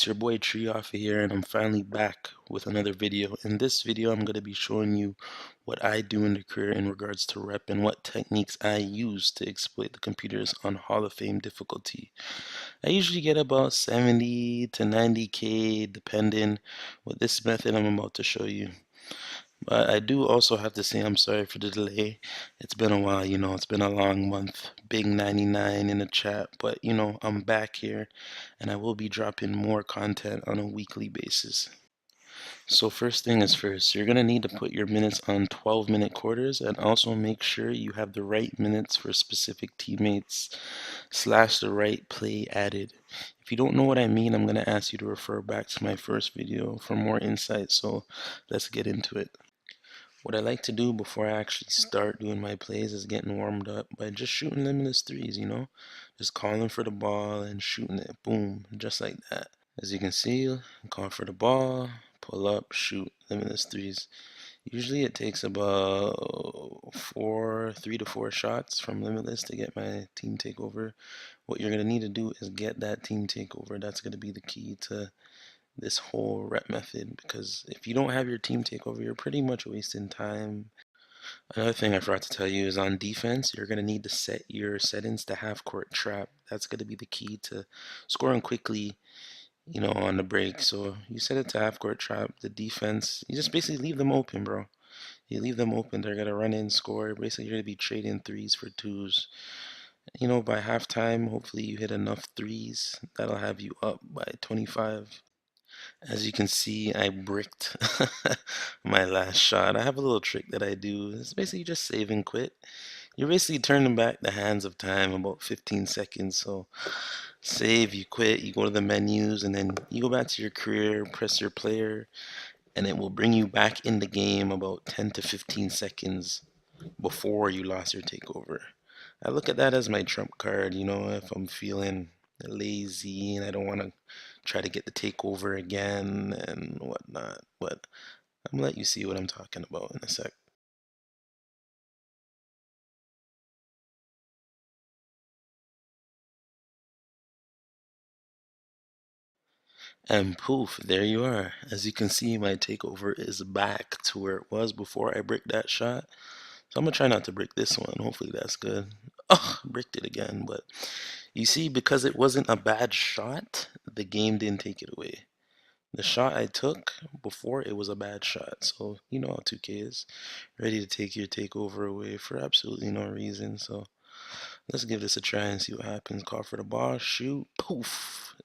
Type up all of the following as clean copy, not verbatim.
It's your boy TreeHoffa here, and I'm finally back with another video. In this video, I'm going to be showing you what I do in the career in regards to rep and what techniques I use to exploit the computers on Hall of Fame difficulty. I usually get about 70 to 90k depending with this method I'm about to show you. But I do also have to say I'm sorry for the delay. It's been a while, it's been a long month. Big 99 in the chat, but I'm back here and I will be dropping more content on a weekly basis. So first thing is first, you're going to need to put your minutes on 12-minute quarters and also make sure you have the right minutes for specific teammates / the right play added. If you don't know what I mean, I'm going to ask you to refer back to my first video for more insight, so let's get into it. What I like to do before I actually start doing my plays is getting warmed up by just shooting limitless threes, just calling for the ball and shooting it, boom, just like that. As you can see, call for the ball, pull up, shoot, limitless threes. Usually it takes about 3 to 4 shots from limitless to get my team takeover. What you're going to need to do is get that team takeover. That's going to be the key to this whole rep method, because if you don't have your team take over, you're pretty much wasting time. Another thing I forgot to tell you is on defense, you're going to need to set your settings to half court trap. That's going to be the key to scoring quickly, on the break. So you set it to half court trap. The defense, you just basically leave them open, bro. You leave them open, they're going to run in, score. Basically, you're going to be trading threes for twos. By halftime, hopefully you hit enough threes. That'll have you up by 25. As you can see, I bricked my last shot. I have a little trick that I do. It's basically just save and quit. You're basically turning back the hands of time about 15 seconds. So save, you quit, you go to the menus, and then you go back to your career, press your player, and it will bring you back in the game about 10 to 15 seconds before you lost your takeover. I look at that as my trump card, if I'm feeling lazy and I don't want to try to get the takeover again and whatnot. But I'm gonna let you see what I'm talking about in a sec. And poof, there you are. As you can see, my takeover is back to where it was before I bricked that shot. So I'm gonna try not to brick this one. Hopefully that's good. Oh, bricked it again. But you see, because it wasn't a bad shot, the game didn't take it away. The shot I took before, it was a bad shot. So you know how 2K is. Ready to take your takeover away for absolutely no reason. So let's give this a try and see what happens. Call for the ball, shoot, poof.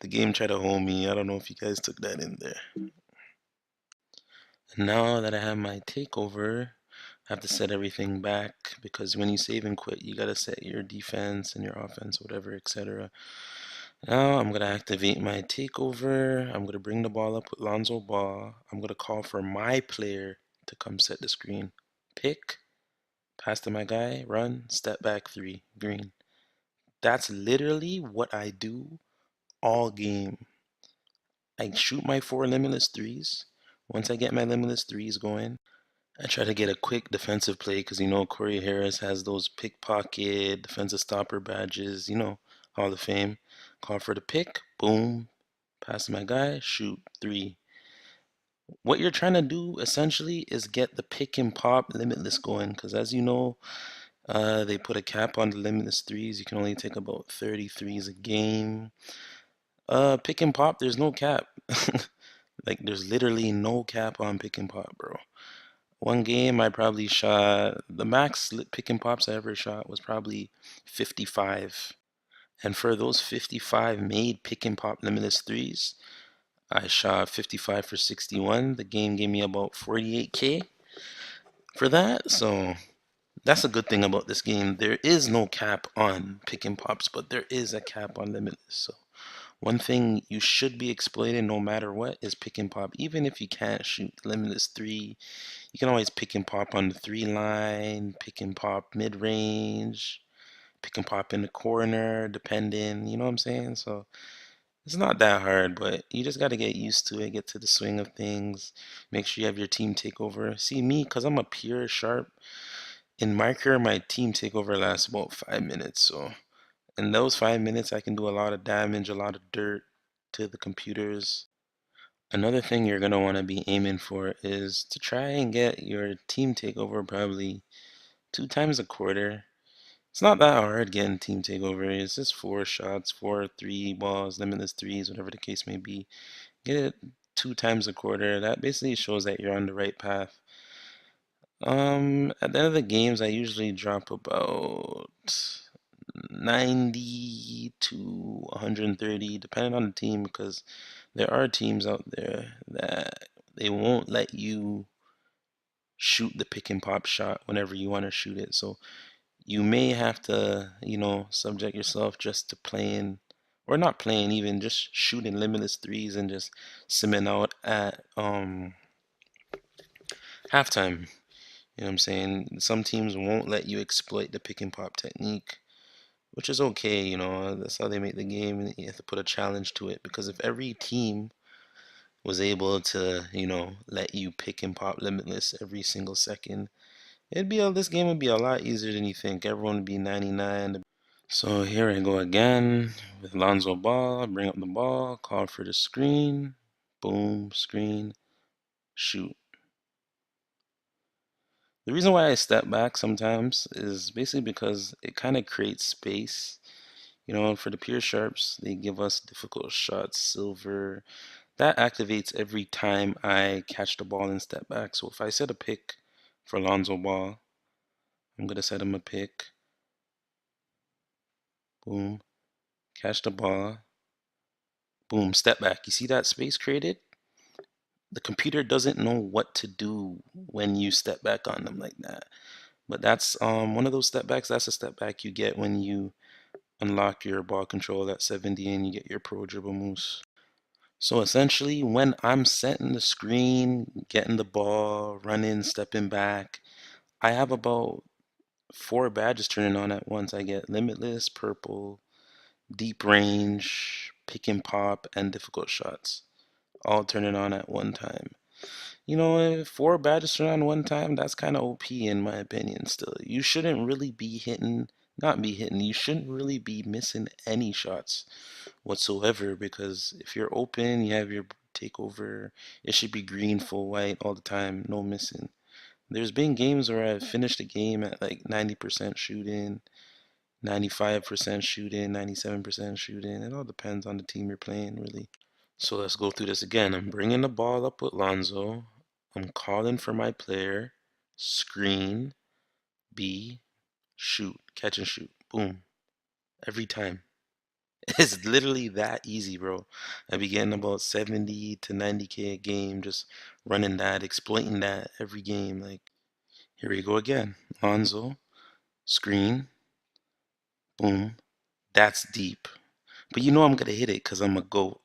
The game tried to hold me. I don't know if you guys took that in there. And now that I have my takeover, I have to set everything back, because when you save and quit, you gotta set your defense and your offense, whatever, etc. Now I'm gonna activate my takeover. I'm gonna bring the ball up with Lonzo Ball. I'm gonna call for my player to come set the screen. Pick, pass to my guy, run, step back three, green. That's literally what I do all game. I shoot my 4 limitless threes. Once I get my limitless threes going, I try to get a quick defensive play, because Corey Harris has those pickpocket defensive stopper badges, Hall of Fame. Call for the pick, boom, pass to my guy, shoot, three. What you're trying to do essentially is get the pick and pop limitless going, because as you know, they put a cap on the limitless threes. You can only take about 30 threes a game. Pick and pop, there's no cap. Like, there's literally no cap on pick and pop, bro. One game I probably shot, the max pick and pops I ever shot was probably 55. And for those 55 made pick and pop limitless threes, I shot 55 for 61. The game gave me about 48k for that. So that's a good thing about this game. There is no cap on pick and pops, but there is a cap on limitless. So one thing you should be exploiting no matter what is pick and pop. Even if you can't shoot limitless three, you can always pick and pop on the 3 line, pick and pop mid range, pick and pop in the corner, depending, you know what I'm saying? So it's not that hard, but you just got to get used to it, get to the swing of things, make sure you have your team take over. See, me, because I'm a pure sharp, in MyCAREER, my team takeover lasts about 5 minutes. So in those 5 minutes, I can do a lot of damage, a lot of dirt. to the computers. Another thing you're going to want to be aiming for is to try and get your team takeover probably 2 times a quarter. It's not that hard getting team takeover. It's just 4 shots, 4 3 balls, limitless threes, whatever the case may be. Get it 2 times a quarter. That basically shows that you're on the right path. At the end of the games, I usually drop about 90 to 130, depending on the team, because there are teams out there that they won't let you shoot the pick and pop shot whenever you want to shoot it. So you may have to, subject yourself just to playing, or not playing, even just shooting limitless threes and just simming out at halftime. You know what I'm saying? Some teams won't let you exploit the pick and pop technique, which is okay, that's how they make the game, and you have to put a challenge to it, because if every team was able to, let you pick and pop limitless every single second, this game would be a lot easier than you think. Everyone would be 99. So here I go again with Lonzo Ball. Bring up the ball, call for the screen, boom, screen, shoot. The reason why I step back sometimes is basically because it kind of creates space. For the pure sharps, they give us difficult shots, silver. That activates every time I catch the ball and step back. So if I set a pick for Lonzo Ball, I'm going to set him a pick. Boom. Catch the ball. Boom. Step back. You see that space created? The computer doesn't know what to do when you step back on them like that. But that's one of those step backs. That's a step back you get when you unlock your ball control at 70 and you get your pro dribble moves. So essentially, when I'm setting the screen, getting the ball, running, stepping back, I have about 4 badges turning on at once. I get limitless, purple, deep range, pick and pop, and difficult shots, all turning on at one time. If 4 badges turn on one time, that's kind of OP in my opinion still. You shouldn't really be hitting, not be hitting, you shouldn't really be missing any shots whatsoever, because if you're open, you have your takeover, it should be green, full white all the time, no missing. There's been games where I've finished a game at like 90% shooting, 95% shooting, 97% shooting. It all depends on the team you're playing, really. So let's go through this again. I'm bringing the ball up with Lonzo. I'm calling for my player. Screen, B, shoot, catch and shoot. Boom. Every time. It's literally that easy, bro. I be getting about 70 to 90K a game just running that, exploiting that every game. Like, here we go again. Lonzo, screen, boom. That's deep. But I'm gonna hit it because I'm a GOAT.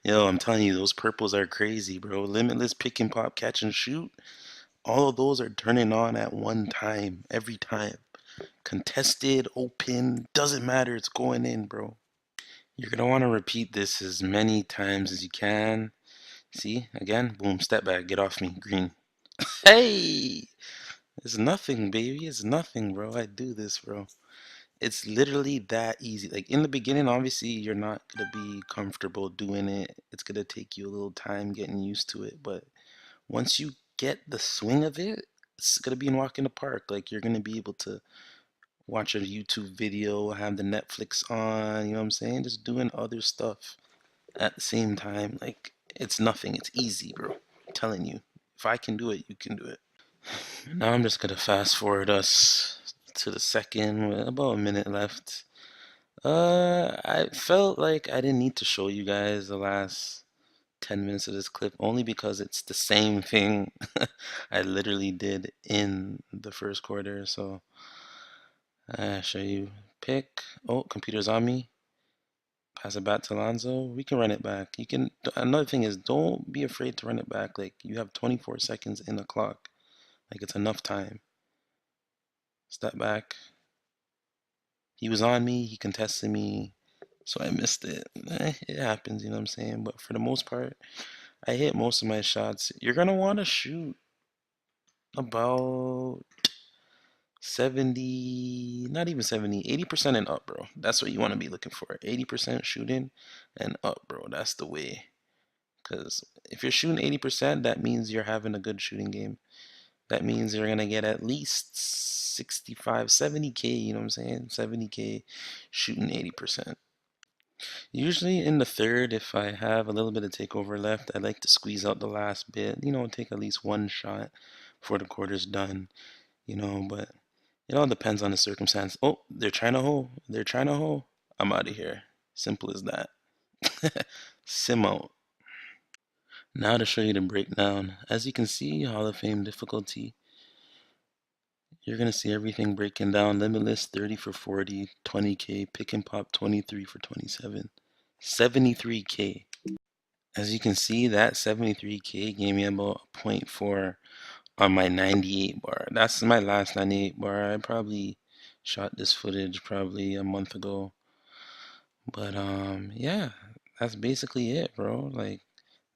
Yo, I'm telling you, those purples are crazy, bro. Limitless, pick and pop, catch and shoot. All of those are turning on at one time, every time. Contested, open, doesn't matter, it's going in, bro. You're gonna want to repeat this as many times as you can. See, again, boom, step back, get off me, green. Hey! It's nothing, baby. It's nothing, bro. I do this, bro. It's literally that easy. Like in the beginning, obviously, you're not gonna be comfortable doing it. It's gonna take you a little time getting used to it. But once you get the swing of it, it's gonna be in walk in the park. Like you're gonna be able to watch a YouTube video, have the Netflix on, you know what I'm saying? Just doing other stuff at the same time. Like it's nothing. It's easy, bro. I'm telling you. If I can do it, you can do it. Now I'm just gonna fast forward us to the second with about a minute left. I felt like I didn't need to show you guys the last 10 minutes of this clip only because it's the same thing I literally did in the first quarter. So I show you pick. Oh, computer's on me. Pass it back to Lonzo. We can run it back. You can. Another thing is, don't be afraid to run it back. Like you have 24 seconds in the clock. Like it's enough time. Step back. He was on me. He contested me. So I missed it. It happens, you know what I'm saying? But for the most part, I hit most of my shots. You're going to want to shoot about 70, not even 70, 80% and up, bro. That's what you want to be looking for. 80% shooting and up, bro. That's the way. Because if you're shooting 80%, that means you're having a good shooting game. That means you're going to get at least 65, 70K, you know what I'm saying? 70K shooting 80%. Usually in the third, if I have a little bit of takeover left, I like to squeeze out the last bit, take at least one shot before the quarter's done, but it all depends on the circumstance. Oh, they're trying to hole. They're trying to hole. I'm out of here. Simple as that. Sim out. Now to show you the breakdown. As you can see, Hall of Fame difficulty. You're going to see everything breaking down. Limitless 30 for 40, 20K. Pick and pop 23 for 27. 73K. As you can see, that 73K gave me about 0.4 on my 98 bar. That's my last 98 bar. I probably shot this footage probably a month ago. But yeah, that's basically it, bro. Like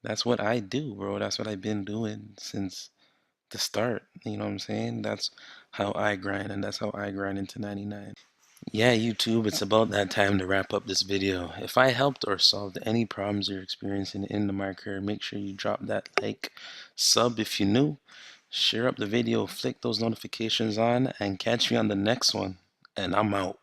that's what I do, bro. That's what I've been doing since the start. You know what I'm saying? That's how I grind, and that's how I grind into 99. Yeah, YouTube, it's about that time to wrap up this video. If I helped or solved any problems you're experiencing in the MyCAREER, make sure you drop that like, sub if you're new, share up the video, flick those notifications on, and catch me on the next one. And I'm out.